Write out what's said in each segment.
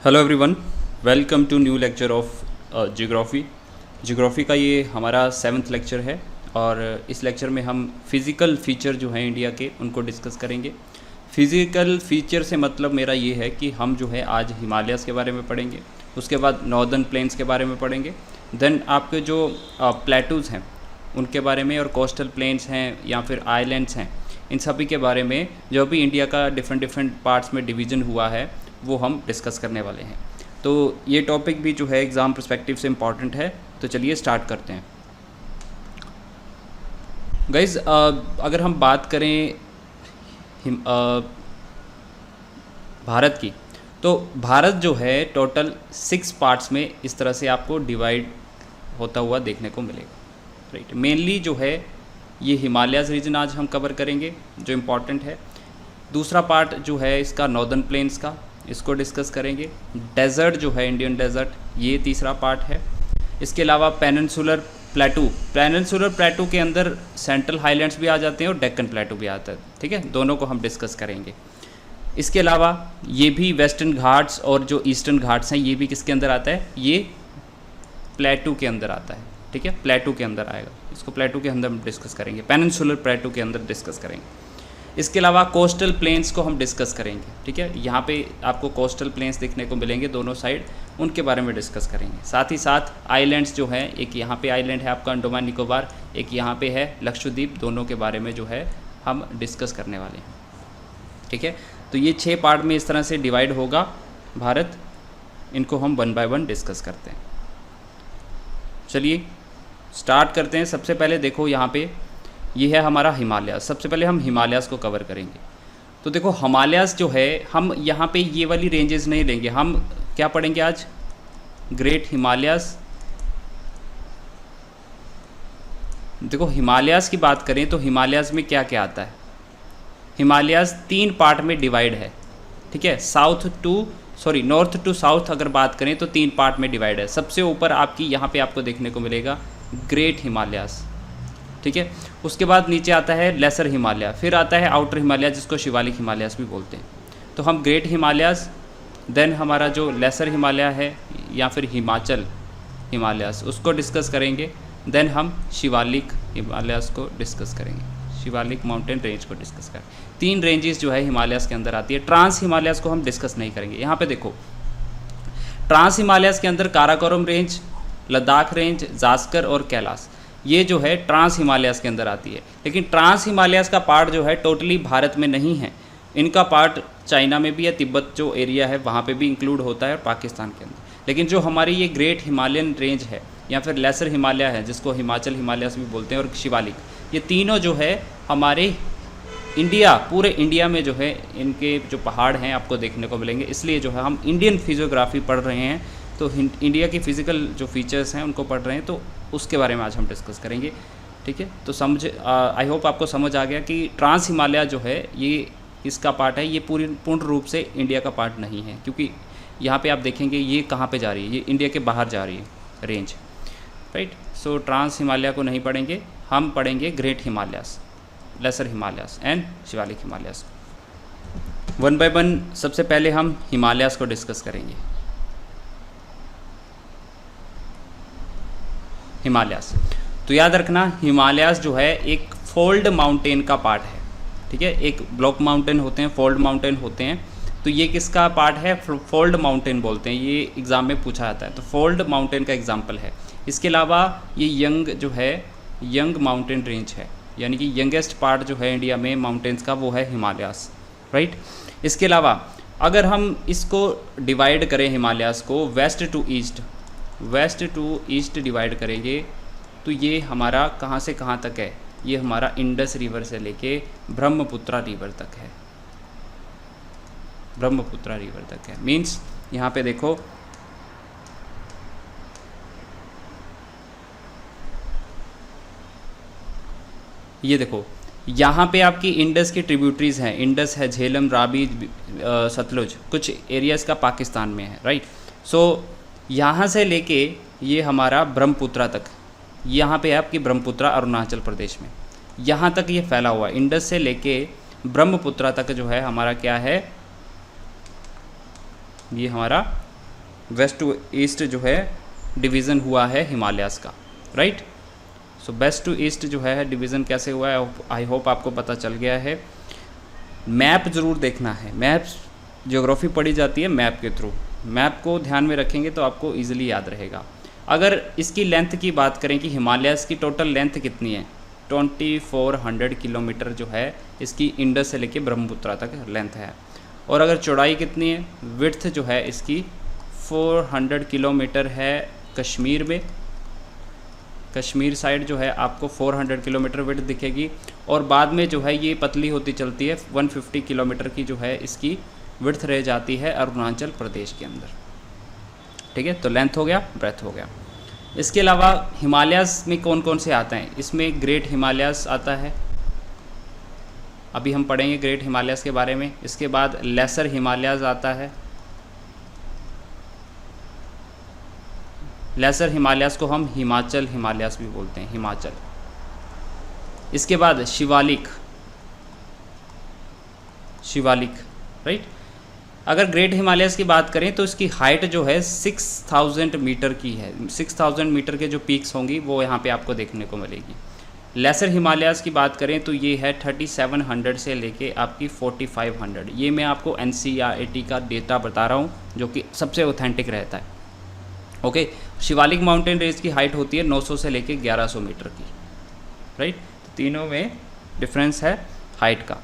Hello everyone, welcome to new lecture of geography का ये हमारा 7th लेक्चर है। और इस लेक्चर में हम फिज़िकल फ़ीचर जो हैं इंडिया के उनको डिस्कस करेंगे। फ़िज़िकल फ़ीचर से मतलब मेरा ये है कि हम जो है आज हिमालयस के बारे में पढ़ेंगे, उसके बाद नॉर्दर्न प्लेन्स के बारे में पढ़ेंगे, देन आपके जो प्लेटूज़ हैं उनके बारे में, और कोस्टल प्लेन्स हैं या फिर आइलैंड्स हैं, इन सभी के बारे में जो भी इंडिया का डिफरेंट पार्ट्स में डिवीज़न हुआ है वो हम डिस्कस करने वाले हैं। तो ये टॉपिक भी जो है एग्ज़ाम पर्सपेक्टिव से इम्पॉर्टेंट है। तो चलिए स्टार्ट करते हैं गाइज़। अगर हम बात करें भारत की, तो भारत जो है टोटल 6 पार्ट्स में इस तरह से आपको डिवाइड होता हुआ देखने को मिलेगा, राइट। मेनली जो है ये हिमालयस रीजन आज हम कवर करेंगे जो इम्पॉर्टेंट है। दूसरा पार्ट जो है इसका नॉर्दर्न प्लेन्स का, इसको डिस्कस करेंगे। डेज़र्ट जो है इंडियन डेज़र्ट, ये तीसरा पार्ट है। इसके अलावा पेनिनसुलर प्लेटू के अंदर सेंट्रल हाईलैंड्स भी आ जाते हैं और डेक्कन प्लेटू भी आता है, ठीक है। दोनों को हम डिस्कस करेंगे। इसके अलावा ये भी वेस्टर्न घाट्स और जो ईस्टर्न घाट्स हैं ये भी किसके अंदर आता है, ये प्लेटू के अंदर आता है, ठीक है। प्लेटू के अंदर आएगा, इसको प्लेटू के अंदर हम डिस्कस करेंगे, पेनिनसुलर प्लेटू के अंदर डिस्कस करेंगे। इसके अलावा कोस्टल प्लेन्स को हम डिस्कस करेंगे, ठीक है। यहाँ पे आपको कोस्टल प्लेन्स देखने को मिलेंगे दोनों साइड, उनके बारे में डिस्कस करेंगे। साथ ही साथ आइलैंड्स जो हैं, एक यहाँ पे आइलैंड है आपका अंडमान निकोबार, एक यहाँ पे है लक्षद्वीप, दोनों के बारे में जो है हम डिस्कस करने वाले हैं, ठीक है। तो ये 6 पार्ट में इस तरह से डिवाइड होगा भारत। इनको हम 1 बाय 1 डिस्कस करते हैं। चलिए स्टार्ट करते हैं। सबसे पहले देखो यहाँ पे ये है हमारा हिमालयस। सबसे पहले हम हिमालयस को कवर करेंगे। तो देखो हिमालयस जो है, हम यहाँ पे ये वाली रेंजेस नहीं लेंगे, हम क्या पढ़ेंगे आज, ग्रेट हिमालयस। देखो हिमालयस की बात करें तो हिमालयस में क्या क्या आता है। हिमालयस 3 पार्ट में डिवाइड है, ठीक है। नॉर्थ टू साउथ अगर बात करें तो 3 पार्ट में डिवाइड है। सबसे ऊपर आपकी यहाँ पे आपको देखने को मिलेगा ग्रेट हिमालयस, ठीक है। उसके बाद नीचे आता है लेसर हिमालय, फिर आता है आउटर हिमालय जिसको शिवालिक हिमालयस भी बोलते हैं। तो हम ग्रेट हिमालयस, देन हमारा जो लेसर हिमालय है या फिर हिमाचल हिमालयस, उसको डिस्कस करेंगे। देन हम शिवालिक हिमालयस को डिस्कस करेंगे, शिवालिक माउंटेन रेंज को डिस्कस करेंगे। 3 रेंजेस जो है हिमालयस के अंदर आती है। ट्रांस हिमालयस को हम डिस्कस नहीं करेंगे। यहाँ पे देखो ट्रांस हिमालयस के अंदर काराकोरम रेंज, लद्दाख रेंज, जास्कर और कैलाश, ये जो है ट्रांस हिमालयस के अंदर आती है। लेकिन ट्रांस हिमालयस का पार्ट जो है टोटली भारत में नहीं है, इनका पार्ट चाइना में भी है, तिब्बत जो एरिया है वहाँ पे भी इंक्लूड होता है, और पाकिस्तान के अंदर। लेकिन जो हमारी ये ग्रेट हिमालयन रेंज है या फिर लेसर हिमालय है जिसको हिमाचल हिमालयस भी बोलते हैं, और शिवालिक, ये तीनों जो है हमारे पूरे इंडिया में जो है इनके जो पहाड़ हैं आपको देखने को मिलेंगे। इसलिए जो है हम इंडियन फिजियोग्राफी पढ़ रहे हैं, तो इंडिया की फ़िज़िकल जो फीचर्स हैं उनको पढ़ रहे हैं, तो उसके बारे में आज हम डिस्कस करेंगे, ठीक है। तो आई होप आपको समझ आ गया कि ट्रांस हिमालय जो है ये इसका पार्ट है, ये पूर्ण रूप से इंडिया का पार्ट नहीं है, क्योंकि यहाँ पे आप देखेंगे ये कहाँ पे जा रही है, ये इंडिया के बाहर जा रही है range, right. So trans Himalaya को नहीं पढ़ेंगे, हम पढ़ेंगे great Himalayas, lesser Himalayas and Shivalik Himalayas. 1 by 1 सबसे पहले हम हिमालयस को डिस्कस करेंगे। हिमालयस, तो याद रखना हिमालयस जो है एक फोल्ड माउंटेन का पार्ट है, ठीक है। एक ब्लॉक माउंटेन होते हैं, फोल्ड माउंटेन होते हैं, तो ये किसका पार्ट है, फोल्ड माउंटेन बोलते हैं, ये एग्ज़ाम में पूछा जाता है, तो फोल्ड माउंटेन का एग्जाम्पल है। इसके अलावा ये यंग माउंटेन रेंज है, यानी कि यंगेस्ट पार्ट जो है इंडिया में माउंटेन्स का वो है हिमालयस, राइट। इसके अलावा अगर हम इसको डिवाइड करें हिमालयस को वेस्ट टू ईस्ट डिवाइड करेंगे, तो ये हमारा कहाँ से कहाँ तक है, ये हमारा इंडस रिवर से लेके ब्रह्मपुत्रा रिवर तक है, ब्रह्मपुत्रा रिवर तक है। मीन्स यहाँ पे देखो ये देखो यहाँ पे आपकी इंडस की ट्रिब्यूटरीज हैं, इंडस है, झेलम, रावी, सतलुज, कुछ एरियाज़ का पाकिस्तान में है, राइट। सो यहाँ से लेके ये हमारा ब्रह्मपुत्रा तक, यहाँ पे है आपकी ब्रह्मपुत्रा अरुणाचल प्रदेश में, यहाँ तक ये फैला हुआ है। इंडस से लेके ब्रह्मपुत्रा तक जो है हमारा क्या है, ये हमारा वेस्ट टू ईस्ट जो है डिवीज़न हुआ है हिमालयाज़ का, right. So west to east जो है डिवीज़न कैसे हुआ है, आई होप आपको पता चल गया है। मैप ज़रूर देखना है, मैप्स ज्योग्राफी पढ़ी जाती है मैप के थ्रू, मैप को ध्यान में रखेंगे तो आपको ईजिली याद रहेगा। अगर इसकी लेंथ की बात करें कि हिमालयाज़ की टोटल लेंथ कितनी है, 2400 किलोमीटर जो है इसकी इंडस से लेके ब्रह्मपुत्रा तक लेंथ है। और अगर चौड़ाई कितनी है, विड्थ जो है इसकी 400 किलोमीटर है कश्मीर में, कश्मीर साइड जो है आपको 400 किलोमीटर विड्थ दिखेगी। और बाद में जो है ये पतली होती चलती है, 150 किलोमीटर की जो है इसकी विड्थ रह जाती है अरुणाचल प्रदेश के अंदर, ठीक है। तो लेंथ हो गया, ब्रेथ हो गया। इसके अलावा हिमालयाज़ में कौन कौन से आते हैं, इसमें ग्रेट हिमालयाज़ आता है, अभी हम पढ़ेंगे ग्रेट हिमालयाज़ के बारे में। इसके बाद लेसर हिमालयाज़ आता है, लेसर हिमालयाज़ को हम हिमाचल हिमालयाज़ भी बोलते हैं, हिमाचल। इसके बाद शिवालिक, शिवालिक, राइट। अगर ग्रेट हिमालयाज़ की बात करें तो इसकी हाइट जो है 6000 मीटर की है, 6000 मीटर के जो पीक्स होंगी वो यहाँ पे आपको देखने को मिलेगी। लेसर हिमालयाज़ की बात करें तो ये है 3700 से लेके आपकी 4500। ये मैं आपको NCERT का डेटा बता रहा हूँ जो कि सबसे ऑथेंटिक रहता है, ओके। शिवालिक माउंटेन रेंज की हाइट होती है 900 से लेके 1100 मीटर की, राइट। तो तीनों में डिफरेंस है हाइट का।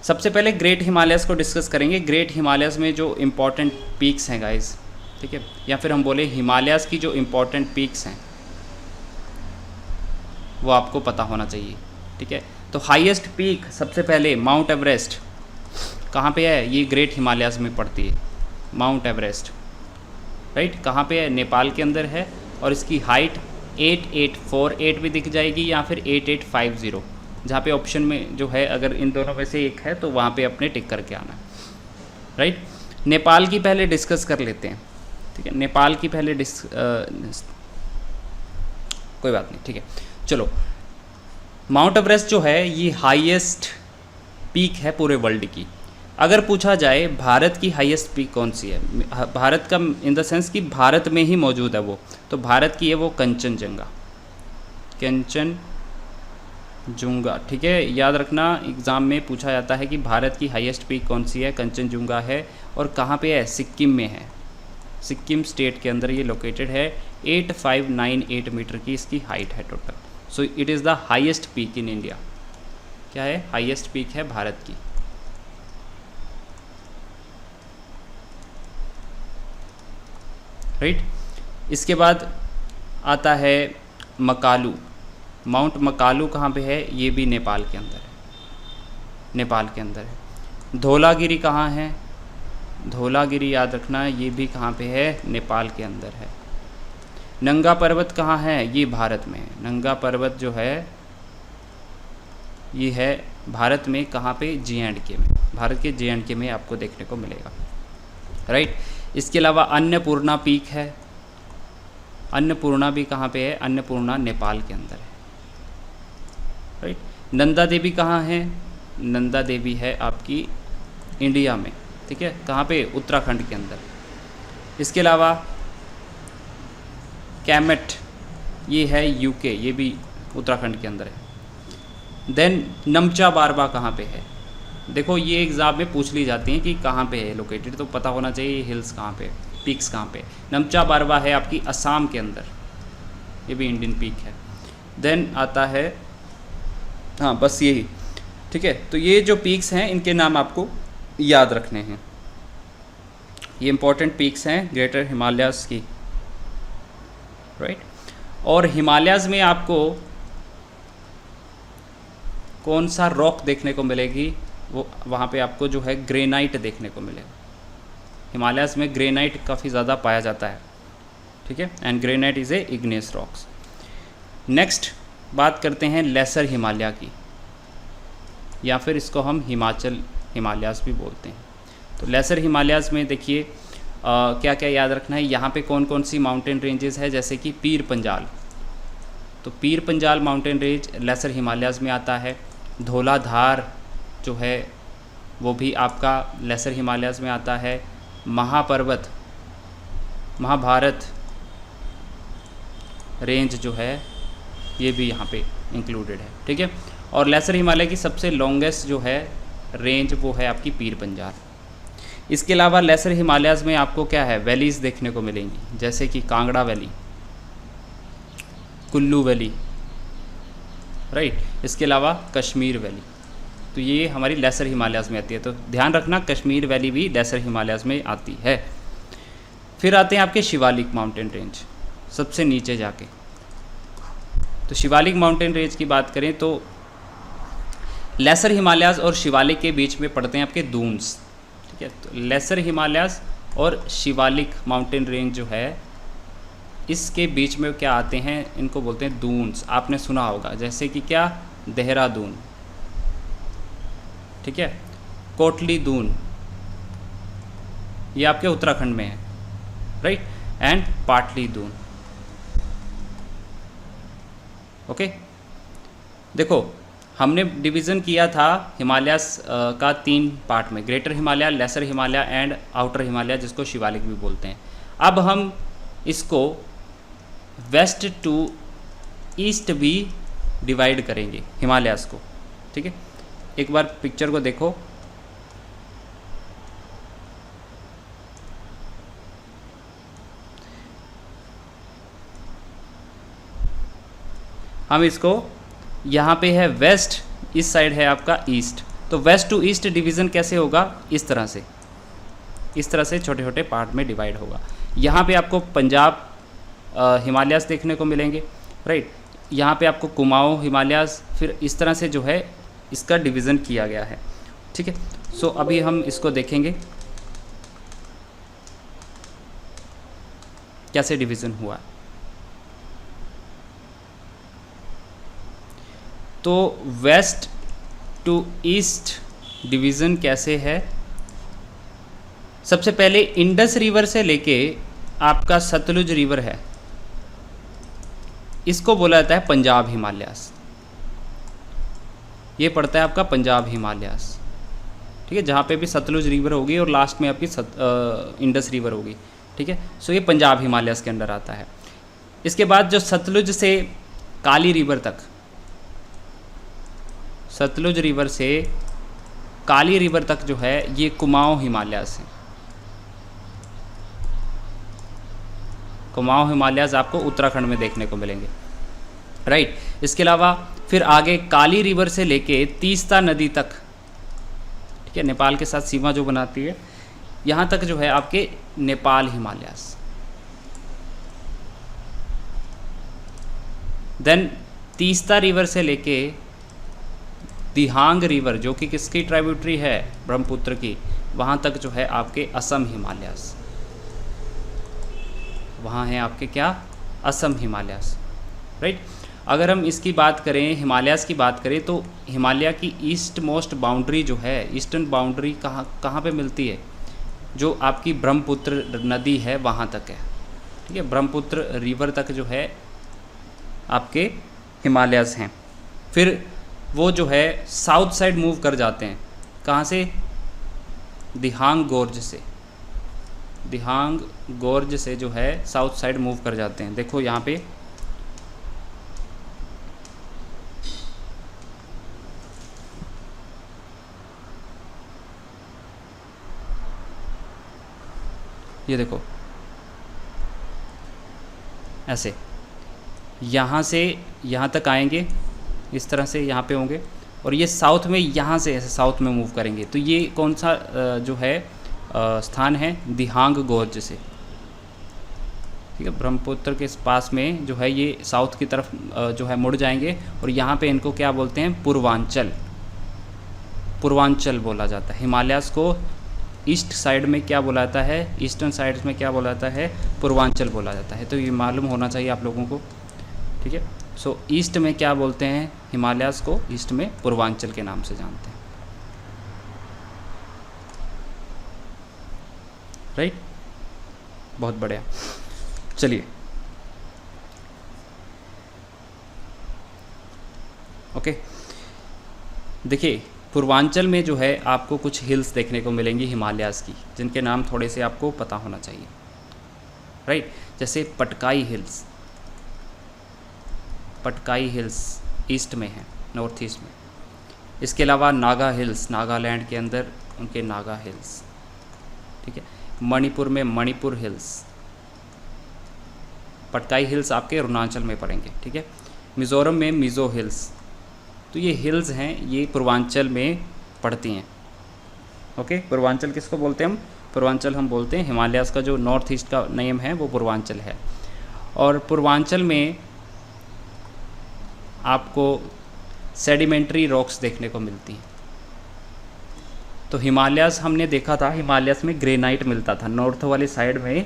सबसे पहले ग्रेट हिमालयाज़ को डिस्कस करेंगे। ग्रेट हिमालयाज़ में जो इम्पॉर्टेंट पीक्स हैं गाइस, ठीक है, या फिर हम बोले हिमालयाज़ की जो इम्पॉर्टेंट पीक्स हैं वो आपको पता होना चाहिए, ठीक है। तो हाईएस्ट पीक सबसे पहले माउंट एवरेस्ट कहाँ पे है, ये ग्रेट हिमालयाज़ में पड़ती है, माउंट एवरेस्ट, राइट। कहाँ पे है, नेपाल के अंदर है। और इसकी हाइट 8848 भी दिख जाएगी या फिर 8850, जहाँ पे ऑप्शन में जो है अगर इन दोनों में से एक है तो वहाँ पे अपने टिक करके आना है, राइट। नेपाल की पहले डिस्कस कर लेते हैं, ठीक है। नेपाल की पहले कोई बात नहीं, ठीक है। चलो, माउंट एवरेस्ट जो है ये हाईएस्ट पीक है पूरे वर्ल्ड की। अगर पूछा जाए भारत की हाईएस्ट पीक कौन सी है, भारत का इन द सेंस कि भारत में ही मौजूद है वो, तो भारत की है वो कंचनजंगा, कंचनजुंगा, ठीक है। याद रखना एग्ज़ाम में पूछा जाता है कि भारत की हाईएस्ट पीक कौन सी है, कंचनजुंगा है। और कहाँ पे है, सिक्किम में है, सिक्किम स्टेट के अंदर ये लोकेटेड है। 8598 मीटर की इसकी हाइट है total. So it is the highest peak in India. क्या है, हाईएस्ट पीक है भारत की। राइट। इसके बाद आता है मकालू, माउंट मकालू कहाँ पे है, ये भी नेपाल के अंदर है, नेपाल के अंदर है। धौलागिरी कहाँ है, धौलागिरी याद रखना ये भी कहाँ पे है, नेपाल के अंदर है। नंगा पर्वत कहाँ है, ये भारत में है। नंगा पर्वत जो है ये है भारत में, कहाँ पे, JNK में, भारत के JNK में आपको देखने को मिलेगा, राइट। इसके अलावा अन्नपूर्णा पीक है, अन्नपूर्णा भी कहाँ पे है, अन्नपूर्णा नेपाल के अंदर है, राइट। नंदा देवी कहाँ है, नंदा देवी है आपकी इंडिया में, ठीक है। कहाँ पे, उत्तराखंड के अंदर। इसके अलावा कैमेट ये है UK, ये भी उत्तराखंड के अंदर है। देन नमचा बारबा कहाँ पे है, देखो ये एग्ज़ाम में पूछ ली जाती हैं कि कहाँ पे है लोकेटेड, तो पता होना चाहिए हिल्स कहाँ पे, पीक्स कहाँ पे। नमचा बारबा है आपकी असम के अंदर, ये भी इंडियन पीक है। देन आता है, हाँ बस यही, ठीक है। तो ये जो पीक्स हैं इनके नाम आपको याद रखने हैं, ये इंपॉर्टेंट पीक्स हैं ग्रेटर हिमालयाज़ की, राइट। और हिमालयाज़ में आपको कौन सा रॉक देखने को मिलेगी, वो वहाँ पे आपको जो है ग्रेनाइट देखने को मिलेगा। हिमालयाज़ में ग्रेनाइट काफ़ी ज़्यादा पाया जाता है, ठीक है। And granite is a igneous rocks. Next बात करते हैं लेसर हिमालय की, या फिर इसको हम हिमाचल हिमालयाज़ भी बोलते हैं। तो लेसर हिमालयाज़ में देखिए क्या क्या याद रखना है, यहाँ पे कौन कौन सी माउंटेन रेंजेस है, जैसे कि पीर पंजाल, तो Pir Panjal mountain range lesser Himalayas में आता है। धौलाधार जो है वो भी आपका लेसर हिमालयाज़ में आता है। महापर्वत महाभारत रेंज जो है ये भी यहाँ पे इंक्लूडेड है, ठीक है। और लेसर हिमालय की सबसे लॉन्गेस्ट जो है रेंज वो है आपकी पीर पंजाल। इसके अलावा लेसर हिमालयाज़ में आपको क्या है, वैलीज़ देखने को मिलेंगी, जैसे कि Kangra valley, Kullu valley, right. इसके अलावा कश्मीर वैली, तो ये हमारी लेसर हिमालयाज़ में आती है। तो ध्यान रखना कश्मीर वैली भी लेसर हिमालयाज़ में आती है। फिर आते हैं आपके शिवालिक माउंटेन रेंज, सबसे नीचे जाके। तो शिवालिक माउंटेन रेंज की बात करें तो लेसर हिमालयाज़ और शिवालिक के बीच में पड़ते हैं आपके दून्स, ठीक है। तो लेसर हिमालयाज़ और शिवालिक माउंटेन रेंज जो है इसके बीच में क्या आते हैं, इनको बोलते हैं दून्स। आपने सुना होगा, जैसे कि क्या, देहरादून, ठीक है, कोटली दून, ये आपके उत्तराखंड में है, राइट, एंड पाटली दून। ओके, देखो हमने डिवीज़न किया था हिमालयास का 3 पार्ट में, greater Himalaya, lesser Himalaya and outer Himalaya, जिसको शिवालिक भी बोलते हैं। अब हम इसको वेस्ट टू ईस्ट भी डिवाइड करेंगे हिमालयास को, ठीक है। एक बार पिक्चर को देखो, हम इसको यहाँ पे है वेस्ट, इस साइड है आपका ईस्ट। तो वेस्ट टू ईस्ट डिवीज़न कैसे होगा, इस तरह से, इस तरह से छोटे छोटे पार्ट में डिवाइड होगा। यहाँ पे आपको पंजाब हिमालयास देखने को मिलेंगे, राइट। यहाँ पे आपको कुमाऊँ हिमालयास, फिर इस तरह से जो है इसका डिवीज़न किया गया है, ठीक है। सो अभी हम इसको देखेंगे कैसे डिवीज़न हुआ। तो वेस्ट टू ईस्ट डिवीज़न कैसे है, सबसे पहले इंडस रिवर से लेके आपका सतलुज रिवर है, इसको बोला जाता है पंजाब हिमालयास। ये पड़ता है आपका पंजाब हिमालयास, ठीक है, जहाँ पे भी सतलुज रिवर होगी और लास्ट में आपकी इंडस रिवर होगी, ठीक है। सो ये पंजाब हिमालयास के अंडर आता है। इसके बाद जो सतलुज से काली रिवर तक, सतलुज रिवर से काली रिवर तक जो है ये कुमाऊँ हिमालयास है। कुमाऊँ हिमालयास आपको उत्तराखंड में देखने को मिलेंगे, राइट। इसके अलावा फिर आगे काली रिवर से लेके तीस्ता नदी तक, ठीक है, नेपाल के साथ सीमा जो बनाती है, यहाँ तक जो है आपके नेपाल हिमालयास। देन तीस्ता रिवर से लेके दिहांग रिवर, जो कि किसकी ट्राइब्यूटरी है, ब्रह्मपुत्र की, वहाँ तक जो है आपके असम हिमालयास। वहाँ है आपके क्या, असम हिमालयास, राइट। अगर हम इसकी बात करें, हिमालयास की बात करें, तो हिमालय की ईस्ट मोस्ट बाउंड्री जो है, ईस्टर्न बाउंड्री कहाँ पे मिलती है, जो आपकी ब्रह्मपुत्र नदी है वहाँ तक है, ठीक है। ब्रह्मपुत्र रिवर तक जो है आपके हिमालयास हैं। फिर वो जो है साउथ साइड मूव कर जाते हैं, कहाँ से, दिहांग गोर्ज से, दिहांग गोर्ज से जो है साउथ साइड मूव कर जाते हैं। देखो यहाँ पे ये देखो, ऐसे यहाँ से यहाँ तक आएंगे, इस तरह से यहाँ पे होंगे, और ये साउथ में यहाँ से ऐसे साउथ में मूव करेंगे। तो ये कौन सा जो है स्थान है, दिहांग गोर्ज से, ठीक है। ब्रह्मपुत्र के पास में जो है ये साउथ की तरफ जो है मुड़ जाएंगे, और यहाँ पे इनको क्या बोलते हैं, पूर्वांचल, पूर्वांचल बोला जाता है। हिमालयास को ईस्ट साइड में क्या बोला जाता है, ईस्टर्न साइड में क्या बोला जाता है, पूर्वांचल बोला जाता है। तो ये मालूम होना चाहिए आप लोगों को, ठीक है। सो ईस्ट में क्या बोलते हैं, हिमालयास को ईस्ट में पूर्वांचल के नाम से जानते हैं, राइट। बहुत बढ़िया, चलिए ओके। देखिए पूर्वांचल में जो है आपको कुछ हिल्स देखने को मिलेंगी हिमालयास की, जिनके नाम थोड़े से आपको पता होना चाहिए। राइट। जैसे पटकाई हिल्स ईस्ट में है, नॉर्थ ईस्ट में। इसके अलावा नागा हिल्स, नागालैंड के अंदर उनके नागा हिल्स, ठीक है। मणिपुर में मणिपुर हिल्स, पटकाई हिल्स आपके अरुणाचल में पड़ेंगे, ठीक है। मिज़ोरम में मिज़ो हिल्स, तो ये हिल्स हैं, ये पूर्वांचल में पड़ती हैं, ओके। पूर्वांचल किसको बोलते हैं हम? पूर्वांचल हम बोलते हैं हिमालयाज़ का जो नॉर्थ ईस्ट का नेम है वो पूर्वांचल है। और पूर्वांचल में आपको सेडिमेंट्री रॉक्स देखने को मिलती हैं। तो हिमालयाज़ हमने देखा था, हिमालयाज़ में ग्रेनाइट मिलता था, नॉर्थ वाली साइड में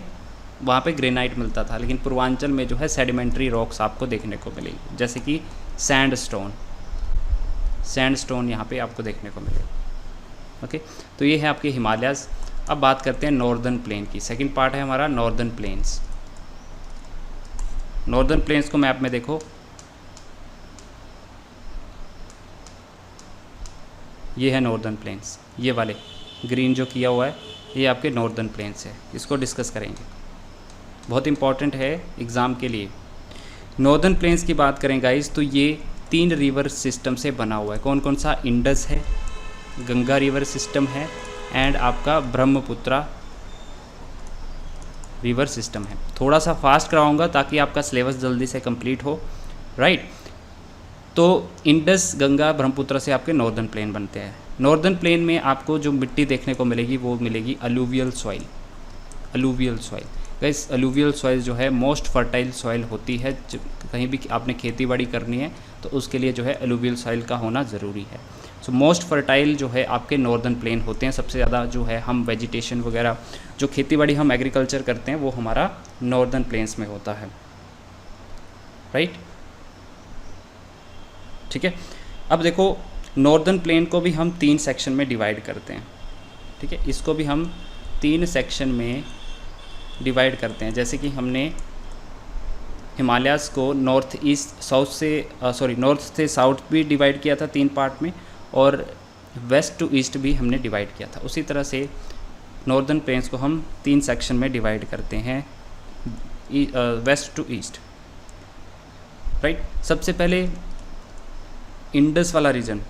वहाँ पे ग्रेनाइट मिलता था, लेकिन पूर्वांचल में जो है सेडिमेंट्री रॉक्स आपको देखने को मिलेगी, जैसे कि सैंडस्टोन यहाँ पे आपको देखने को मिलेगा, ओके। तो ये है आपके हिमालयाज़। अब बात करते हैं नॉर्दर्न प्लेन की। सेकंड पार्ट है हमारा नॉर्दर्न प्लेन्स। नॉर्दर्न प्लेन्स को मैप में देखो, ये है नॉर्दर्न प्लेन्स, ये वाले ग्रीन जो किया हुआ है ये आपके नॉर्दर्न प्लेन्स है। इसको डिस्कस करेंगे, बहुत इंपॉर्टेंट है एग्ज़ाम के लिए। नॉर्दर्न प्लेन्स की बात करें गाइस, तो ये 3 रिवर सिस्टम से बना हुआ है। कौन कौन सा? इंडस है, गंगा रिवर सिस्टम है, एंड आपका ब्रह्मपुत्रा रिवर सिस्टम है। थोड़ा सा फास्ट कराऊंगा ताकि आपका सिलेबस जल्दी से कंप्लीट हो, राइट। तो इंडस, गंगा, ब्रह्मपुत्र से आपके नॉर्दर्न प्लेन बनते हैं। नॉर्दर्न प्लेन में आपको जो मिट्टी देखने को मिलेगी वो मिलेगी alluvial soil. Guys alluvial soil जो है मोस्ट फर्टाइल सॉइल होती है। कहीं भी आपने खेती बाड़ी करनी है तो उसके लिए जो है अलूवियल सॉइल का होना ज़रूरी है। सो मोस्ट फर्टाइल जो है आपके नॉर्दर्न प्लेन होते हैं। सबसे ज़्यादा जो है हम वेजिटेशन वगैरह जो खेती बाड़ी हम एग्रीकल्चर करते हैं वो हमारा नॉर्दर्न प्लेन्स में होता है, राइट, ठीक है। अब देखो नॉर्दर्न प्लेन को भी हम 3 सेक्शन में डिवाइड करते हैं, ठीक है। इसको भी हम 3 सेक्शन में डिवाइड करते हैं। जैसे कि हमने हिमालयाज़ को नॉर्थ से साउथ भी डिवाइड किया था 3 पार्ट में, और वेस्ट टू ईस्ट भी हमने डिवाइड किया था। उसी तरह से नॉर्दर्न प्लेन्स को हम 3 सेक्शन में डिवाइड करते हैं, वेस्ट टू ईस्ट, राइट। सबसे पहले इंडस वाला रीजन,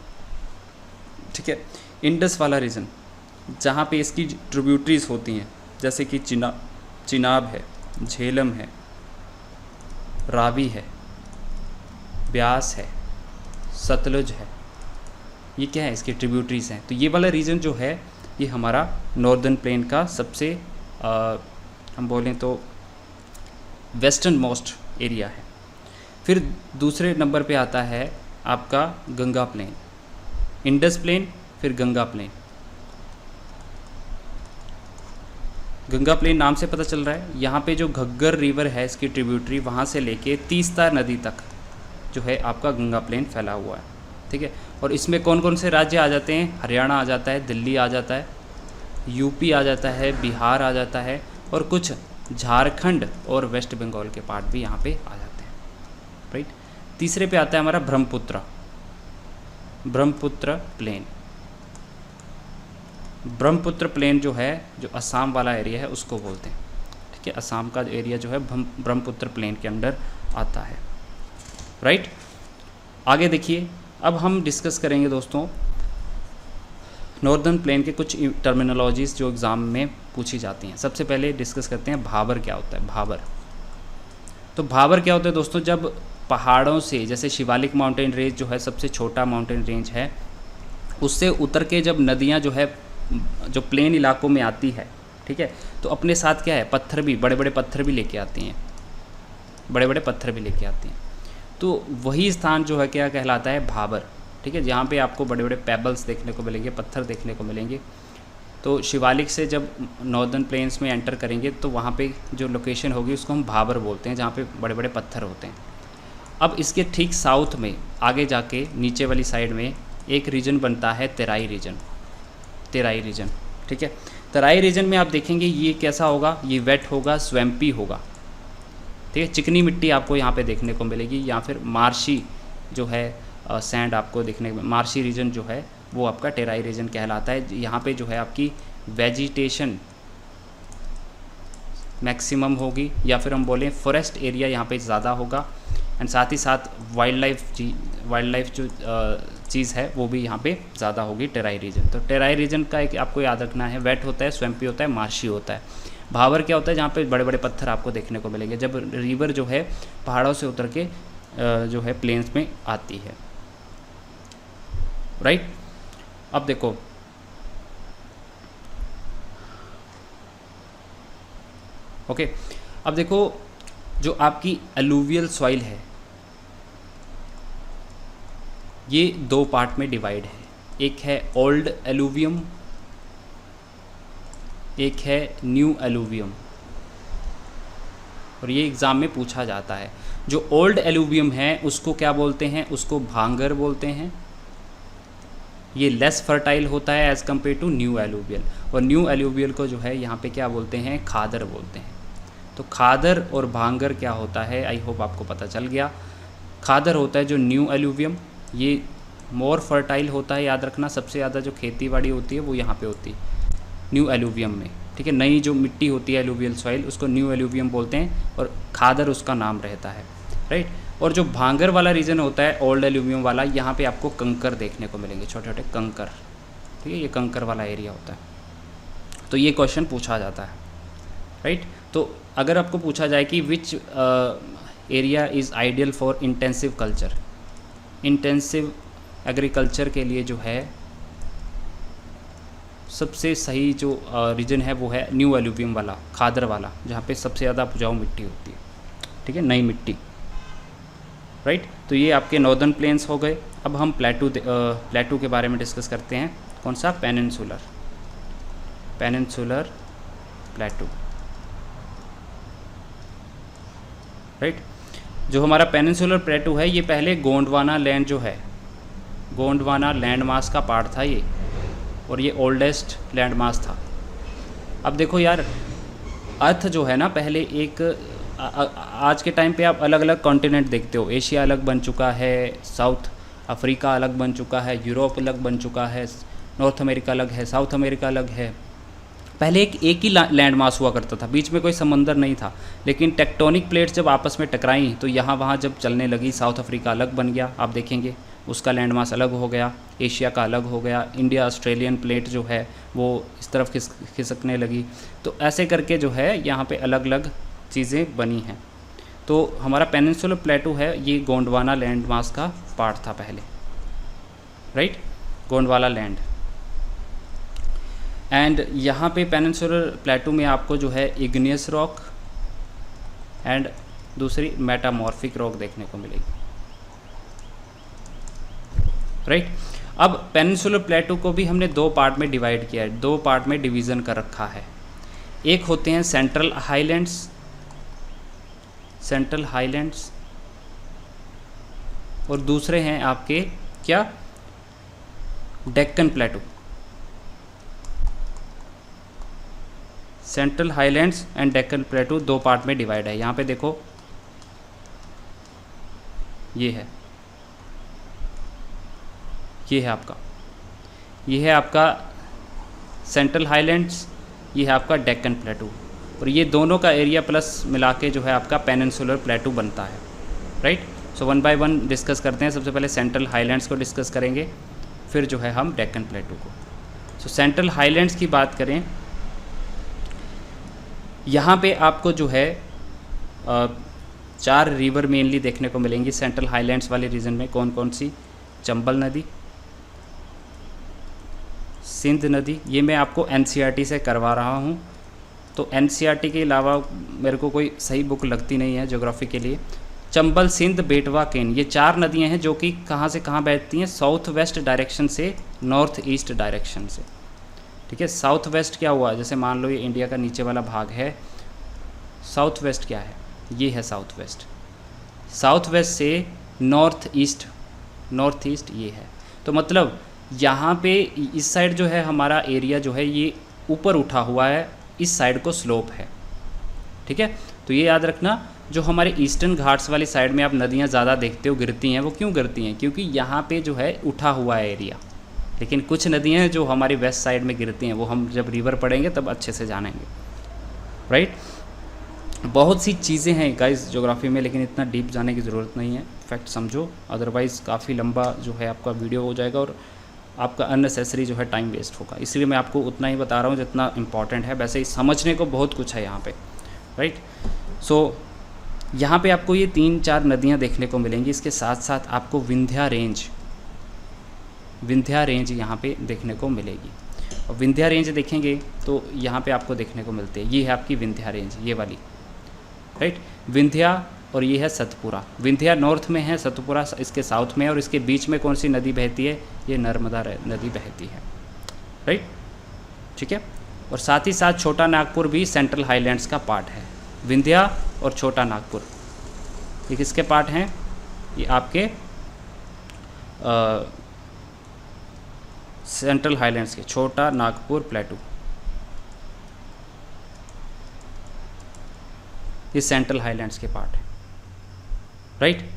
ठीक है। इंडस वाला रीजन जहाँ पे इसकी ट्रिब्यूटरीज होती हैं, जैसे कि चिनाब है, झेलम है, रावी है, ब्यास है, सतलुज है, ये क्या है? इसकी ट्रिब्यूटरीज हैं। तो ये वाला रीजन जो है ये हमारा नॉर्दर्न प्लेन का सबसे हम बोलें तो वेस्टर्न मोस्ट एरिया है। फिर दूसरे नंबर पे आता है आपका गंगा प्लेन, इंडस प्लेन, फिर गंगा प्लेन। गंगा प्लेन नाम से पता चल रहा है, यहाँ पे जो घग्गर रिवर है इसकी ट्रिब्यूटरी, वहाँ से लेके तीस्ता नदी तक जो है आपका गंगा प्लेन फैला हुआ है, ठीक है। और इसमें कौन कौन से राज्य आ जाते हैं? हरियाणा आ जाता है, दिल्ली आ जाता है, यूपी आ जाता है, बिहार आ जाता है, और कुछ झारखंड और वेस्ट बंगाल के पार्ट भी यहाँ पे आ जाते हैं, राइट। तीसरे पे आता है हमारा ब्रह्मपुत्र प्लेन। ब्रह्मपुत्र प्लेन जो है, जो असम वाला एरिया है उसको बोलते हैं, ठीक है। असम का एरिया जो है ब्रह्मपुत्र प्लेन के अंडर आता है, राइट। आगे देखिए, अब हम डिस्कस करेंगे दोस्तों नॉर्दर्न प्लेन के कुछ टर्मिनोलॉजीज़ जो एग्ज़ाम में पूछी जाती हैं। सबसे पहले डिस्कस करते हैं भाबर क्या होता है। तो भाबर क्या होता है दोस्तों? जब पहाड़ों से, जैसे शिवालिक माउंटेन रेंज जो है सबसे छोटा माउंटेन रेंज है, उससे उतर के जब नदियाँ जो है जो प्लेन इलाकों में आती है, ठीक है, तो अपने साथ क्या है? पत्थर भी, बड़े बड़े पत्थर भी लेके आती हैं, तो वही स्थान जो है क्या कहलाता है? भाबर, ठीक है। जहाँ पे आपको बड़े बड़े पेबल्स देखने को मिलेंगे, पत्थर देखने को मिलेंगे। तो शिवालिक से जब नॉर्दर्न प्लेन्स में एंटर करेंगे तो वहाँ पे जो लोकेशन होगी उसको हम भाबर बोलते हैं, जहाँ पे बड़े बड़े पत्थर होते हैं। अब इसके ठीक साउथ में आगे जाके नीचे वाली साइड में एक रीजन बनता है तेराई रीजन, ठीक है। तेराई रीजन में आप देखेंगे ये कैसा होगा? ये वेट होगा, स्वैम्पी होगा, ठीक है। चिकनी मिट्टी आपको यहाँ पे देखने को मिलेगी, या फिर मार्शी जो है सैंड आपको देखने को, मार्शी रीजन जो है वो आपका तेराई रीजन कहलाता है। यहाँ पे जो है आपकी वेजिटेशन मैक्सिमम होगी, या फिर हम बोलें फॉरेस्ट एरिया यहाँ पे ज़्यादा होगा, एंड साथ ही साथ वाइल्ड लाइफ जो चीज़ है वो भी यहाँ पे ज़्यादा होगी टेराई रीजन। तो टेराई रीजन का एक आपको याद रखना है, वेट होता है, स्वैम्पी होता है, मार्शी होता है। भावर क्या होता है, जहाँ पे बड़े बड़े पत्थर आपको देखने को मिलेंगे जब रिवर जो है पहाड़ों से उतर के जो है प्लेन्स में आती है, राइट। अब देखो ओके, अब देखो जो आपकी एलुवियल सॉइल है ये दो पार्ट में डिवाइड है, एक है ओल्ड एलुवियम, एक है न्यू एलुवियम, और ये एग्ज़ाम में पूछा जाता है। जो ओल्ड एलुवियम है उसको क्या बोलते हैं, उसको भांगर बोलते हैं, ये लेस फर्टाइल होता है as compare to new alluvial, और न्यू एलुवियल को जो है यहाँ पे क्या बोलते हैं, खादर बोलते हैं। तो खादर और भांगर क्या होता है, आई होप आपको पता चल गया। खादर होता है जो न्यू एलुवियम, ये मोर फर्टाइल होता है, याद रखना सबसे ज़्यादा जो खेती बाड़ी होती है वो यहाँ पे होती है न्यू एलुवियम में, ठीक है। नई जो मिट्टी होती है एलुवियल सॉइल उसको न्यू एलुवियम बोलते हैं, और खादर उसका नाम रहता है, राइट। और जो भांगर वाला रीजन होता है ओल्ड एलुवियम वाला, यहाँ पे आपको कंकर देखने को मिलेंगे, छोटे छोटे कंकर, ठीक है, ये कंकर वाला एरिया होता है। तो ये क्वेश्चन पूछा जाता है, राइट। तो अगर आपको पूछा जाए कि which area is ideal for intensive culture, intensive agriculture के लिए जो है सबसे सही जो रीजन है वो है न्यू एलुवियम वाला, खादर वाला, जहाँ पे सबसे ज़्यादा उपजाऊ मिट्टी होती है, ठीक है, नई मिट्टी, राइट। तो ये आपके नॉर्दर्न प्लेन्स हो गए। अब हम प्लेटू के बारे में डिस्कस करते हैं। कौन सा, पेनिनसुलर प्लेटू, राइट। जो हमारा पेनिनसुलर प्लेटू है ये पहले गोंडवाना लैंड जो है, गोंडवाना लैंड मास का पार्ट था ये, और ये ओल्डेस्ट लैंड मास था। अब देखो यार, अर्थ जो है ना पहले एक आज के टाइम पे आप अलग अलग कॉन्टिनेंट देखते हो, एशिया अलग बन चुका है, साउथ अफ्रीका अलग बन चुका है, यूरोप अलग बन चुका है, नॉर्थ अमेरिका अलग है, साउथ अमेरिका अलग है। पहले एक ही लैंड मास हुआ करता था, बीच में कोई समंदर नहीं था, लेकिन टेक्टोनिक प्लेट्स जब आपस में टकराई तो यहाँ वहाँ जब चलने लगी, साउथ अफ्रीका अलग बन गया, आप देखेंगे उसका लैंड मास अलग हो गया, एशिया का अलग हो गया, इंडिया ऑस्ट्रेलियन प्लेट जो है वो इस तरफ खिसकने लगी। तो ऐसे करके जो है यहाँ पे अलग अलग चीज़ें बनी हैं। तो हमारा पेनिनसुलर प्लेटू है ये गोंडवाना लैंड मास का पार्ट था पहले, राइट, गोंडवाना लैंड। एंड यहाँ पे पेनिनसुलर प्लेटू में आपको जो है इग्नियस रॉक एंड दूसरी मेटामॉर्फिक रॉक देखने को मिलेगी, राइट। अब पेनिनसुलर प्लेटू को भी हमने दो पार्ट में डिवाइड किया है, दो पार्ट में डिवीज़न कर रखा है। एक होते हैं सेंट्रल हाईलैंड्स, और दूसरे हैं आपके क्या, Deccan प्लेटू। Central highlands and Deccan प्लेटू दो पार्ट में डिवाइड है। यहाँ पे देखो ये है आपका सेंट्रल हाईलैंड्स, ये है आपका डेक्कन प्लेटू, और ये दोनों का एरिया प्लस मिला के जो है आपका पेनिनसुलर प्लेटू बनता है, right. So one by one discuss करते हैं। सबसे पहले सेंट्रल हाईलैंड्स को डिस्कस करेंगे, फिर जो है हम डेक्कन प्लेटू को। सो सेंट्रल हाईलैंड्स की बात करें, यहाँ पे आपको जो है 4 रिवर मेनली देखने को मिलेंगी सेंट्रल हाईलैंड्स वाले रीजन में। कौन कौन सी, चंबल नदी, सिंध नदी, ये मैं आपको एनसीईआरटी से करवा रहा हूँ, तो एनसीईआरटी के अलावा मेरे को कोई सही बुक लगती नहीं है ज्योग्राफी के लिए। चंबल, सिंध, बेटवा, केन, ये 4 नदियाँ हैं जो कि कहाँ से कहाँ बहती हैं, साउथ वेस्ट डायरेक्शन से नॉर्थ ईस्ट डायरेक्शन से, ठीक है। साउथ वेस्ट क्या हुआ, जैसे मान लो ये इंडिया का नीचे वाला भाग है, साउथ वेस्ट क्या है, ये है साउथ वेस्ट। साउथ वेस्ट से नॉर्थ ईस्ट ये है। तो मतलब यहाँ पे इस साइड जो है हमारा एरिया जो है ये ऊपर उठा हुआ है, इस साइड को स्लोप है, ठीक है। तो ये याद रखना, जो हमारे ईस्टर्न घाट्स वाली साइड में आप नदियाँ ज़्यादा देखते हो गिरती हैं, वो क्यों गिरती हैं, क्योंकि यहाँ पे जो है उठा हुआ है एरिया। लेकिन कुछ नदियाँ हैं जो हमारी वेस्ट साइड में गिरती हैं, वो हम जब रिवर पढ़ेंगे तब अच्छे से जानेंगे, राइट। बहुत सी चीज़ें हैं गाइस ज्योग्राफी में, लेकिन इतना डीप जाने की ज़रूरत नहीं है, फैक्ट समझो, अदरवाइज़ काफ़ी लंबा जो है आपका वीडियो हो जाएगा और आपका अननेसेसरी जो है टाइम वेस्ट होगा। इसलिए मैं आपको उतना ही बता रहा हूँ जितना इंपॉर्टेंट है, वैसे ही समझने को बहुत कुछ है यहाँ पे, राइट। सो यहाँ पे आपको ये 3-4 नदियाँ देखने को मिलेंगी। इसके साथ साथ आपको विंध्या रेंज यहाँ पे देखने को मिलेगी। और विंध्या रेंज देखेंगे तो यहाँ पे आपको देखने को मिलती है, ये है आपकी विंध्या रेंज, ये वाली, राइट। विंध्या और ये है सतपुरा। विंध्या नॉर्थ में है, सतपुरा इसके साउथ में है, और इसके बीच में कौन सी नदी बहती है, ये नर्मदा नदी बहती है, राइट, ठीक है। और साथ ही साथ छोटा नागपुर भी सेंट्रल हाईलैंड्स का पार्ट है। विंध्या और छोटा नागपुर ये किसके पार्ट हैं, ये आपके सेंट्रल हाईलैंड्स के, छोटा नागपुर प्लेटू, ये सेंट्रल हाईलैंड्स के पार्ट है, राइट।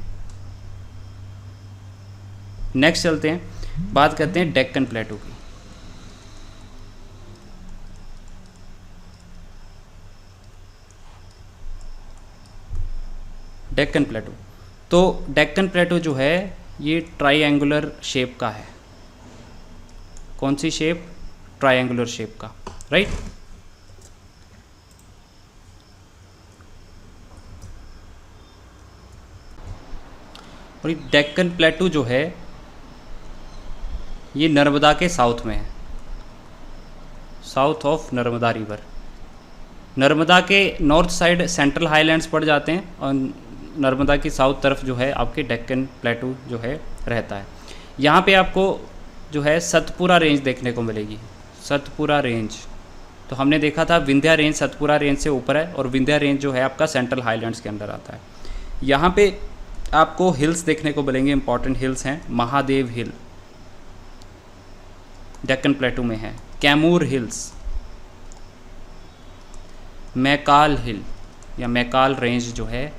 नेक्स्ट चलते हैं, बात करते हैं डेक्कन प्लेटू की। डेक्कन प्लेटू, तो डेक्कन प्लेटू जो है ये ट्राइएंगुलर शेप का है। कौन सी शेप, ट्राइएंगुलर शेप का, राइट। और ये डेक्कन प्लेटू जो है ये नर्मदा के साउथ में है, south of Narmada river. Narmada के नॉर्थ साइड सेंट्रल हाईलैंड्स पड़ जाते हैं और नर्मदा की साउथ तरफ जो है आपके डेक्कन प्लेटू जो है रहता है। यहाँ पे आपको जो है सतपुरा रेंज देखने को मिलेगी। सतपुरा रेंज तो हमने देखा था विंध्या रेंज सतपुरा रेंज से ऊपर है, और विंध्या रेंज जो है आपका सेंट्रल हाईलैंड्स के अंदर आता है। यहाँ पे आपको हिल्स देखने को मिलेंगे, इंपॉर्टेंट हिल्स हैं। महादेव हिल डेक्कन प्लेटू में है, कैमूर हिल्स, मैकाल हिल या मैकाल रेंज जो है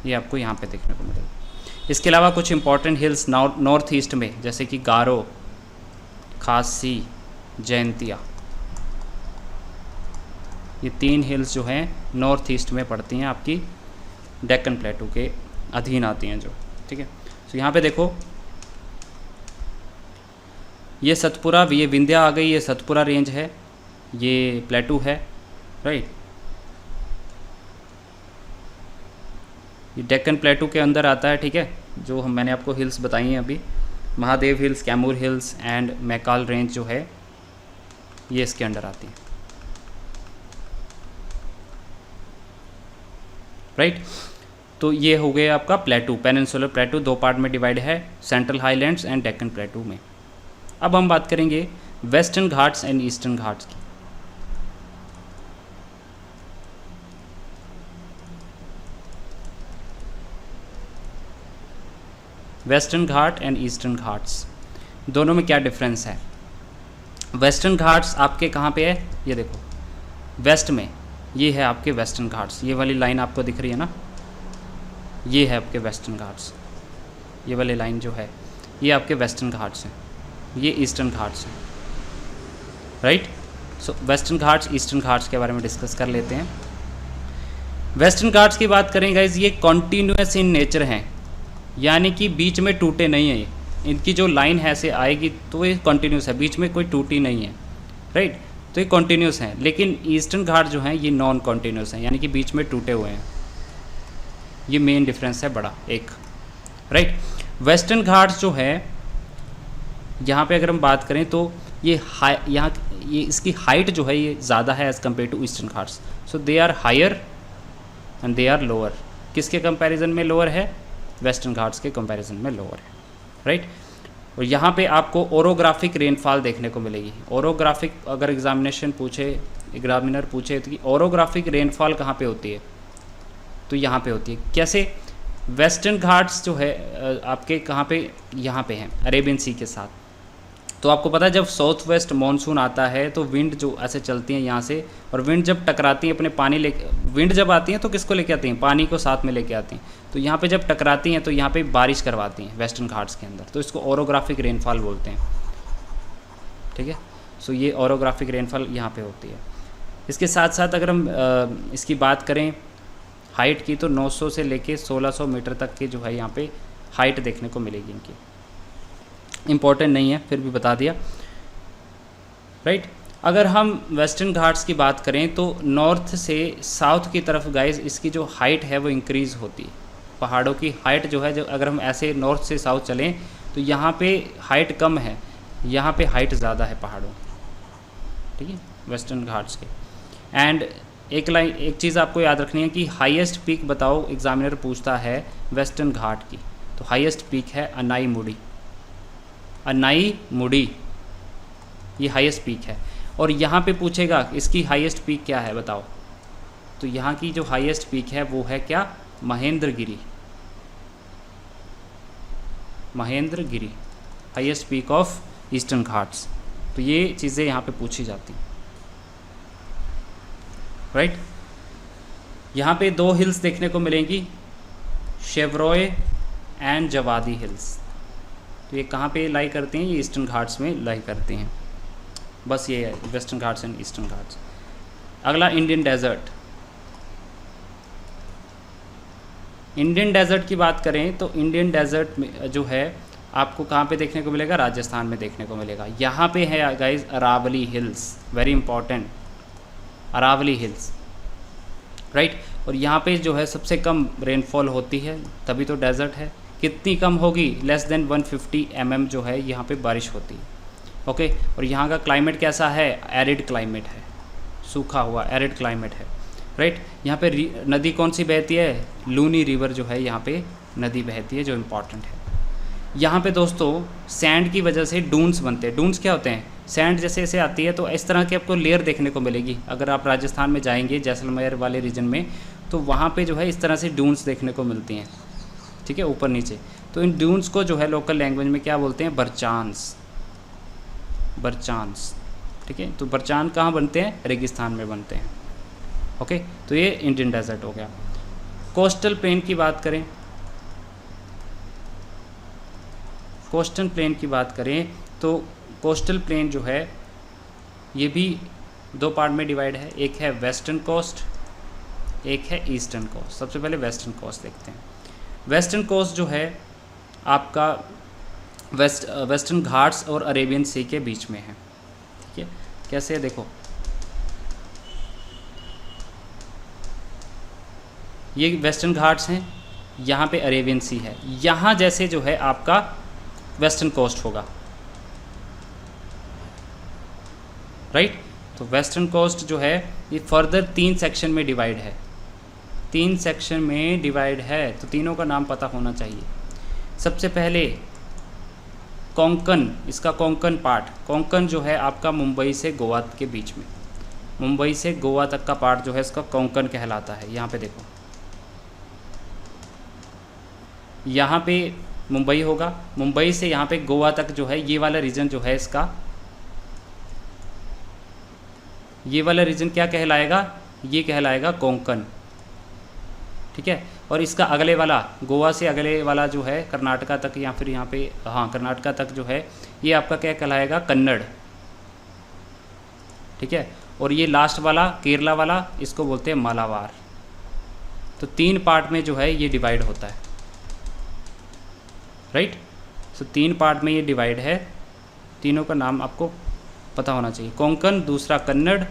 ये आपको यहाँ पे देखने को मिलेगा। इसके अलावा कुछ इंपॉर्टेंट हिल्स नॉर्थ ईस्ट में, जैसे कि गारो, खासी, जयंतिया, ये 3 हिल्स जो हैं नॉर्थ ईस्ट में पड़ती हैं, आपकी डेक्कन प्लेटू के अधीन आती हैं जो, ठीक है। तो यहाँ पे देखो ये सतपुरा, ये विंध्या आ गई, ये सतपुरा रेंज है, ये प्लेटू है, राइट। ये डेक्कन प्लेटू के अंदर आता है, ठीक है। जो मैंने आपको हिल्स बताई हैं अभी, Mahadev hills, Kaimur hills and Maikal range जो है ये इसके अंडर आती है, राइट। तो ये हो गया आपका प्लेटू, पेनिनसुलर प्लेटू 2 पार्ट में डिवाइड है, central highlands and Deccan plateau में। अब हम बात करेंगे western Ghats and eastern Ghats की। Western Ghat and eastern Ghats दोनों में क्या डिफरेंस है। वेस्टर्न घाट्स आपके कहाँ पे है, ये देखो वेस्ट में, ये है आपके वेस्टर्न घाट्स, ये वाली लाइन आपको दिख रही है ना, ये है आपके वेस्टर्न घाट्स, ये वाली लाइन जो है ये आपके वेस्टर्न घाट्स हैं, ये ईस्टर्न घाट्स हैं, राइट। सो वेस्टर्न घाट्स ईस्टर्न घाट्स के बारे में डिस्कस कर लेते हैं। वेस्टर्न घाट्स की बात करें गाइज, ये कॉन्टीन्यूस इन नेचर हैं, यानी कि बीच में टूटे नहीं है। ये इनकी जो लाइन है ऐसे आएगी तो ये कॉन्टीन्यूस है, बीच में कोई टूटी नहीं है, राइट। तो ये कॉन्टीन्यूस हैं। लेकिन ईस्टर्न घाट जो हैं ये नॉन कॉन्टीन्यूस हैं, यानी कि बीच में टूटे हुए हैं। ये मेन डिफरेंस है बड़ा एक, राइट। वेस्टर्न घाट्स जो है यहाँ पे अगर हम बात करें तो ये यहाँ ये इसकी हाइट जो है ये ज़्यादा है as compare to eastern Ghats. So they are higher and they are lower. किसके कंपैरिजन में लोअर है, वेस्टर्न घाट्स के कंपैरिजन में लोअर है, राइट। और यहाँ पे आपको ओरोग्राफिक रेनफॉल देखने को मिलेगी। ओरोग्राफिक अगर एग्जामिनर पूछे तो कि ओरोग्राफिक रेनफॉल कहाँ पे होती है, तो यहाँ पे होती है। कैसे, वेस्टर्न घाट्स जो है आपके कहाँ पे, यहाँ पे हैं अरेबियन सी के साथ। तो आपको पता है जब साउथ वेस्ट मानसून आता है तो विंड जो ऐसे चलती हैं यहाँ से, और विंड जब टकराती हैं अपने पानी विंड जब आती हैं तो किसको लेके आती हैं, पानी को साथ में लेके आती हैं। तो यहाँ पे जब टकराती हैं तो यहाँ पे बारिश करवाती हैं वेस्टर्न घाट्स के अंदर, तो इसको ओरोग्राफिक रेनफॉल बोलते हैं, ठीक है। सो ये ओरोग्राफिक रेनफॉल यहाँ पे होती है। इसके साथ साथ अगर हम इसकी बात करें हाइट की तो 900 से लेके 1600 मीटर तक के जो है यहाँ पे हाइट देखने को मिलेगी इनकी। इम्पॉर्टेंट नहीं है फिर भी बता दिया, राइट। अगर हम वेस्टर्न घाट्स की बात करें तो नॉर्थ से साउथ की तरफ गाइस इसकी जो हाइट है वो इंक्रीज़ होती है। पहाड़ों की हाइट जो है, जो अगर हम ऐसे नॉर्थ से साउथ चलें तो यहाँ पे हाइट कम है, यहाँ पे हाइट ज़्यादा है पहाड़ों, ठीक है, वेस्टर्न घाट्स के। एंड एक चीज़ आपको याद रखनी है कि हाईएस्ट पीक बताओ, एग्जामिनर पूछता है वेस्टर्न घाट की, तो हाईएस्ट पीक है अनाईमुडी। अनाईमुडी ये हाईएस्ट पीक है। और यहाँ पे पूछेगा इसकी हाईएस्ट पीक क्या है बताओ, तो यहाँ की जो हाईएस्ट पीक है वो है क्या, Mahendragiri. Mahendragiri highest peak of eastern Ghats. तो ये चीज़ें यहाँ पे पूछी जाती, राइट। यहाँ पे 2 हिल्स देखने को मिलेंगी, शेवरॉय एंड जवादी हिल्स। तो ये कहाँ पे लाई करते हैं, ये ईस्टर्न घाट्स में लाई करते हैं। बस ये है western Ghats and eastern Ghats. अगला इंडियन डेजर्ट। इंडियन डेजर्ट की बात करें तो इंडियन डेजर्ट में जो है आपको कहाँ पे देखने को मिलेगा, राजस्थान में देखने को मिलेगा। यहाँ पे है guys Aravalli hills, very important, Aravalli hills, right. और यहाँ पे जो है सबसे कम रेनफॉल होती है, तभी तो डेजर्ट है। कितनी कम होगी, लेस देन 150 mm जो है यहाँ पे बारिश होती है, ओके। और यहाँ का क्लाइमेट कैसा है, एरिड क्लाइमेट है, सूखा हुआ एरिड क्लाइमेट है, राइट। यहाँ पे नदी कौन सी बहती है, लूनी रिवर जो है यहाँ पे नदी बहती है, जो इम्पॉर्टेंट है। यहाँ पे दोस्तों सैंड की वजह से डून्स बनते हैं। डून्स क्या होते हैं, सैंड जैसे ऐसे आती है तो इस तरह की आपको लेयर देखने को मिलेगी। अगर आप राजस्थान में जाएंगे जैसलमेर वाले रीजन में तो वहाँ पे जो है इस तरह से डून्स देखने को मिलती हैं, ठीक है, ऊपर नीचे। तो इन डून्स को जो है लोकल लैंग्वेज में क्या बोलते हैं, बरचांस, बरचांस, ठीक है। तो बरचान कहाँ बनते हैं, रेगिस्तान में बनते हैं, ओके। तो ये इंडियन डेजर्ट हो गया। कोस्टल प्लेन की बात करें, कोस्टल प्लेन की बात करें तो कोस्टल प्लेन जो है ये भी 2 पार्ट में डिवाइड है, एक है वेस्टर्न कोस्ट, एक है ईस्टर्न कोस्ट। सबसे पहले वेस्टर्न कोस्ट देखते हैं। वेस्टर्न कोस्ट जो है आपका वेस्टर्न घाट्स और अरेबियन सी के बीच में है, ठीक है। कैसे है देखो, ये वेस्टर्न घाट्स हैं, यहाँ पे अरेबियन सी है, यहाँ जैसे जो है आपका वेस्टर्न कोस्ट होगा, राइट। तो वेस्टर्न कोस्ट जो है ये फर्दर 3 सेक्शन में डिवाइड है, 3 सेक्शन में डिवाइड है, तो तीनों का नाम पता होना चाहिए। सबसे पहले कोंकण, इसका कोंकण पार्ट, कोंकण जो है आपका मुंबई से गोवा के बीच में, मुंबई से गोवा तक का पार्ट जो है इसका कोंकण कहलाता है। यहाँ पे देखो, यहाँ पे मुंबई होगा, मुंबई से यहाँ पे गोवा तक जो है ये वाला रीजन जो है इसका, ये वाला रीजन क्या कहलाएगा, ये कहलाएगा कोंकण, ठीक है। और इसका अगले वाला, गोवा से अगले वाला जो है कर्नाटका तक, या फिर यहाँ पे हाँ कर्नाटका तक जो है ये आपका क्या कहलाएगा, कन्नड़, ठीक है। और ये लास्ट वाला केरला वाला इसको बोलते हैं मालाबार। तो 3 पार्ट में जो है ये डिवाइड होता है, राइट। सो 3 पार्ट में ये डिवाइड है, तीनों का नाम आपको पता होना चाहिए, कोंकण, दूसरा कन्नड़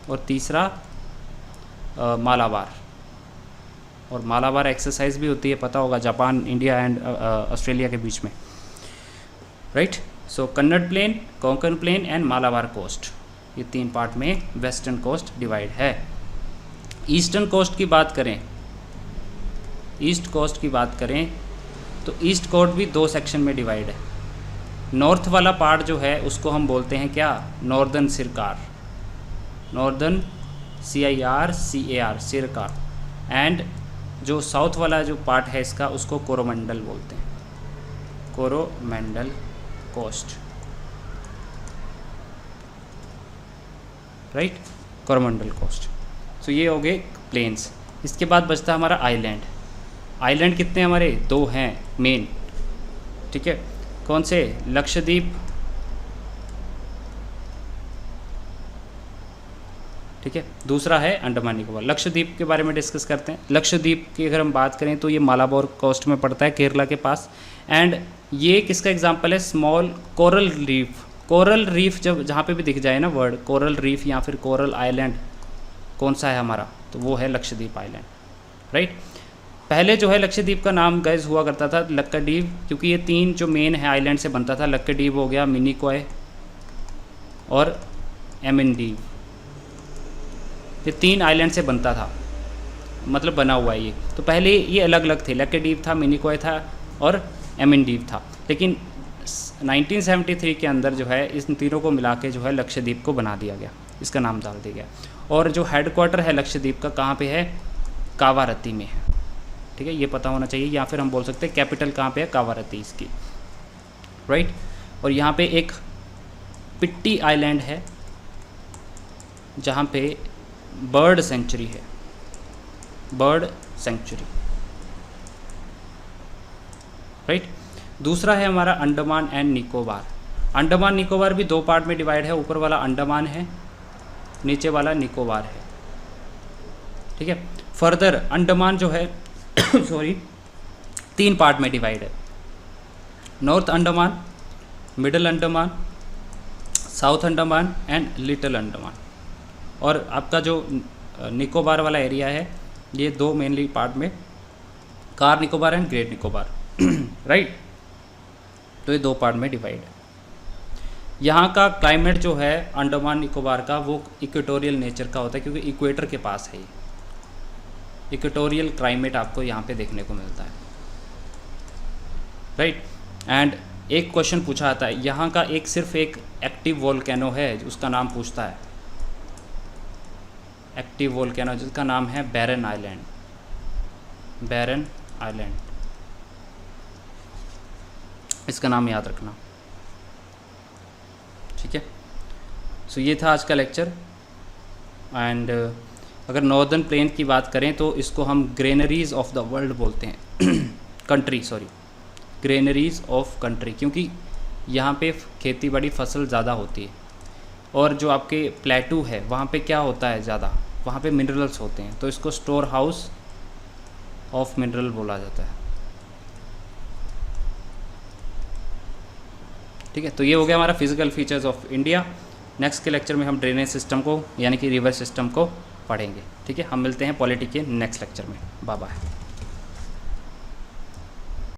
और तीसरा मालाबार। और मालाबार एक्सरसाइज भी होती है, पता होगा, जापान, इंडिया एंड ऑस्ट्रेलिया के बीच में, right. So Kannada plain, Konkan plain and Malabar coast, ये 3 पार्ट में वेस्टर्न कोस्ट डिवाइड है। ईस्टर्न कोस्ट की बात करें, ईस्ट कोस्ट की बात करें तो ईस्ट कोस्ट भी 2 सेक्शन में डिवाइड है। नॉर्थ वाला पार्ट जो है उसको हम बोलते हैं क्या, northern Circar, northern CIRCAR, Circar. And जो साउथ वाला जो पार्ट है इसका उसको कोरोमंडल बोलते हैं, Coromandel coast, right, Coromandel coast. So ये हो गए प्लेन्स। इसके बाद बचता हमारा आइलैंड। आइलैंड कितने हमारे, 2 हैं मेन, ठीक है। कौन से, लक्षद्वीप ठीक है। दूसरा है अंडमान निकोबार। लक्षद्वीप के बारे में डिस्कस करते हैं। लक्षद्वीप की अगर हम बात करें तो ये मालाबार कोस्ट में पड़ता है, केरला के पास। एंड ये किसका एग्जांपल है? Small coral reef. Coral reef जब जहाँ पे भी दिख जाए ना वर्ड कोरल रीफ या फिर कोरल आइलैंड, कौन सा है हमारा? तो वो है लक्षद्वीप आइलैंड, राइट। पहले जो है लक्षद्वीप का नाम गैस हुआ करता था लक्काद्वीप, क्योंकि ये 3 जो मेन है आइलैंड से बनता था। लक्काद्वीप हो गया, मिनिकॉय और एमिनडीव, ये 3 आइलैंड से बनता था, मतलब बना हुआ है ये। तो पहले ये अलग अलग थे, लक्काद्वीप था, मिनिकॉय था और एमिनडीव था। लेकिन 1973 के अंदर जो है इन तीनों को मिला के जो है लक्षद्वीप को बना दिया गया, इसका नाम डाल दिया गया। और जो हेडक्वार्टर है लक्षद्वीप का कहाँ पे है? कावारत्ती में है, ठीक है, ये पता होना चाहिए। या फिर हम बोल सकते हैं कैपिटल कहाँ पे है? कावारत्ती इसकी, राइट। और यहाँ पे एक पिट्टी आइलैंड है जहाँ पे बर्ड सेंचुरी है, बर्ड सेंचुरी, राइट। दूसरा है हमारा अंडमान एंड निकोबार। अंडमान निकोबार भी 2 पार्ट में डिवाइड है, ऊपर वाला अंडमान है, नीचे वाला निकोबार है, ठीक है। फर्दर अंडमान जो है सॉरी 3 पार्ट में डिवाइड है, north Andaman, middle Andaman, south Andaman and little Andaman. और आपका जो निकोबार वाला एरिया है ये 2 मेनली पार्ट में, car Nicobar and great Nicobar right. तो ये 2 पार्ट में डिवाइड है। यहाँ का क्लाइमेट जो है अंडमान निकोबार का वो इक्वेटोरियल नेचर का होता है, क्योंकि इक्वेटर के पास है ये। इक्वेटोरियल क्लाइमेट आपको यहाँ पे देखने को मिलता है, राइट। एंड एक क्वेश्चन पूछा आता है, यहाँ का सिर्फ एक एक्टिव वोल्केनो है, उसका नाम पूछता है, एक्टिव वोल्केनो जिसका नाम है बैरन आइलैंड, बैरन आइलैंड, इसका नाम याद रखना, ठीक है। सो ये था आज का लेक्चर। एंड अगर नॉर्दर्न प्लेन की बात करें तो इसको हम ग्रेनरीज ऑफ द वर्ल्ड बोलते हैं country, sorry granaries of country, क्योंकि यहाँ पे खेती बाड़ी फसल ज़्यादा होती है। और जो आपके प्लेटू है वहाँ पे क्या होता है ज़्यादा? वहाँ पे मिनरल्स होते हैं, तो इसको स्टोर हाउस ऑफ मिनरल बोला जाता है, ठीक है। तो ये हो गया हमारा physical features of India. Next के लेक्चर में हम ड्रेनेज सिस्टम को यानी कि रिवर सिस्टम को पढ़ेंगे, ठीक है। हम मिलते हैं पॉलिटी के नेक्स्ट लेक्चर में। Bye bye.